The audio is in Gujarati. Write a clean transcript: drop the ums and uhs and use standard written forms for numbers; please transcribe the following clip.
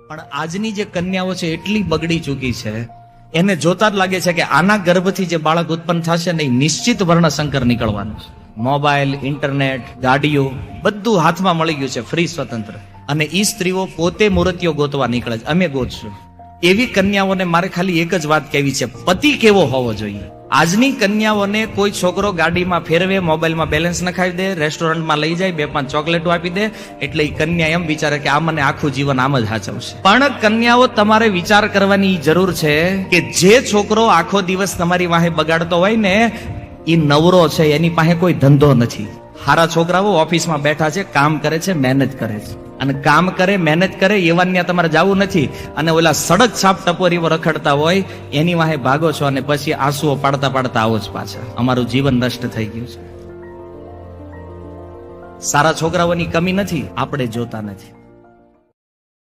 પણ આજની જે કન્યાઓ છે એટલી બગડી ચૂકી છે, એને જોતા જ લાગે છે કે આના ગર્ભથી જે બાળક ઉત્પન્ન થશે ને એ નિશ્ચિત વર્ણશંકર નીકળવાનું છે. મોબાઈલ, ઇન્ટરનેટ, ગાડીઓ બધું હાથમાં મળી ગયું છે, ફ્રી સ્વતંત્ર. અને ઈ સ્ત્રીઓ પોતે મૂર્તિઓ ગોતવા નીકળે છે, અમે ગોતશું. એવી કન્યાઓને મારે ખાલી એક જ વાત કહેવી છે, પતિ કેવો હોવો જોઈએ. આજની કન્યાઓને કોઈ છોકરો ગાડીમાં ફેરવે, મોબાઈલમાં બેલેન્સ નખાવી દે, રેસ્ટોરન્ટમાં લઈ જાય, 2-5 ચોકલેટો આપી દે, એટલે એ કન્યા એમ વિચારે કે આ મને આખું જીવન આમ જ હાચવશે. પણ કન્યાઓ, તમારે વિચાર કરવાની જરૂર છે કે જે છોકરો આખો દિવસ તમારી વાહે બગાડતો હોય ને, એ નવરો છે, એની પાસે કોઈ ધંધો નથી. સારા છોકરાઓ ઓફિસમાં બેઠા છે, કામ કરે છે, મહેનત કરે છે. અને કામ કરે, મહેનત કરે, એવા ત્યાં તમારે જવું નથી. અને ઓલા સડક છાપ ટપોરીઓ રખડતા હોય એની વાહે ભાગો છો, અને પછી આંસુઓ પાડતા પાડતા આવો જ પાછા. અમારું જીવન નષ્ટ થઈ ગયું છે. સારા છોકરાઓની કમી નથી, આપણે જોતા નથી.